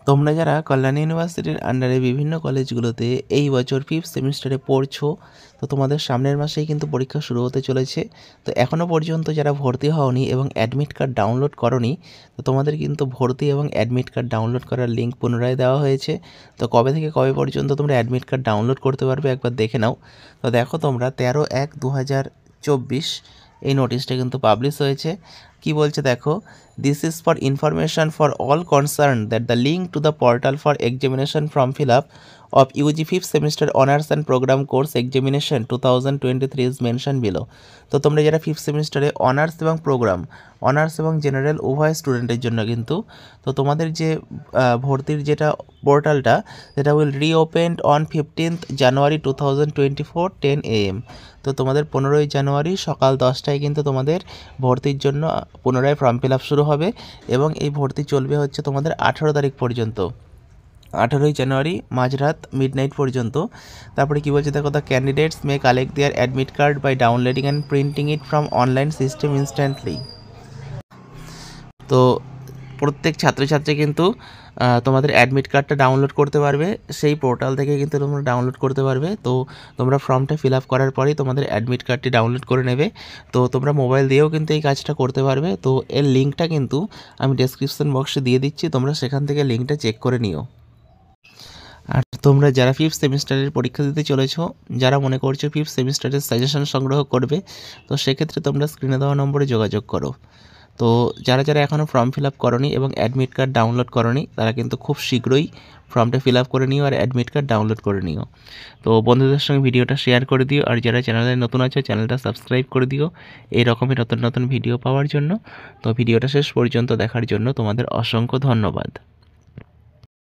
তোমরা যারা কল্যাণী ইউনিভার্সিটির আন্ডারে বিভিন্ন কলেজগুলোতে এই বছর 5th সেমিস্টারে পড়ছো, তো তোমাদের সামনের মাসেই কিন্তু পরীক্ষা শুরু হতে চলেছে। তো এখনও পর্যন্ত যারা ভর্তি হওনি এবং অ্যাডমিট কার্ড ডাউনলোড করোনি, তো তোমাদের কিন্তু ভর্তি এবং অ্যাডমিট কার্ড ডাউনলোড করার লিঙ্ক পুনরায় দেওয়া হয়েছে। তো কবে থেকে কবে পর্যন্ত তোমরা অ্যাডমিট কার্ড ডাউনলোড করতে পারবে একবার দেখে নাও। তো দেখো তোমরা 13/1/2024 এই নোটিশটা কিন্তু পাবলিশ হয়েছে। কি বলছে দেখো, this is for information for all concern that the link to the portal for examination form fill up of UG 5th semester honors and program course examination 2023 is mentioned below। তো তোমরা যারা 5th সেমিস্টারে honours এবং programme, honours এবং general উভয় স্টুডেন্টের জন্য কিন্তু তো তোমাদের যে ভর্তির যেটা পোর্টালটা সেটা will রিওপেন্ড on 15th January 2024 10 AM। তো তোমাদের 15ই জানুয়ারি সকাল 10টায় কিন্তু তোমাদের ভর্তির জন্য পুনরায় ফর্ম ফিল আপ শুরু হবে এবং এই ভর্তি চলবে হচ্ছে তোমাদের 18 তারিখ পর্যন্ত, 18ই জানুয়ারি মাঝরাত মিডনাইট পর্যন্ত। তারপরে কী বলছে দেখো, the candidates may collect their admit card by downloading and printing it from online system instantly. তো প্রত্যেক ছাত্রছাত্রী কিন্তু তোমাদের অ্যাডমিট কার্ডটা ডাউনলোড করতে পারবে, সেই পোর্টাল থেকে কিন্তু তোমরা ডাউনলোড করতে পারবে। তো তোমরা ফর্মটা ফিল আপ করার পরেই তোমাদের অ্যাডমিট কার্ডটি ডাউনলোড করে নেবে। তো তোমরা মোবাইল দিয়েও কিন্তু এই কাজটা করতে পারবে। তো এর লিঙ্কটা কিন্তু আমি ডেসক্রিপশন বক্সে দিয়ে দিচ্ছি, তোমরা সেখান থেকে লিঙ্কটা চেক করে নিও। আর তোমরা যারা 5th সেমিস্টারের পরীক্ষা দিতে চলেছো, যারা মনে করছো 5th সেমিস্টারের সাজেশন সংগ্রহ করবে, তো সেক্ষেত্রে তোমরা স্ক্রিনে দেওয়া নম্বরে যোগাযোগ করো। তো যারা যারা এখনও ফর্ম ফিল আপ করোনি এবং অ্যাডমিট কার্ড ডাউনলোড করোনি, তারা কিন্তু খুব শীঘ্রই ফর্মটা ফিল আপ করে নিও আর অ্যাডমিট কার্ড ডাউনলোড করে নিও। তো বন্ধুদের সঙ্গে ভিডিওটা শেয়ার করে দিও, আর যারা চ্যানেলে নতুন আছে চ্যানেলটা সাবস্ক্রাইব করে দিও এই রকমই নতুন নতুন ভিডিও পাওয়ার জন্য। তো ভিডিওটা শেষ পর্যন্ত দেখার জন্য তোমাদের অসংখ্য ধন্যবাদ।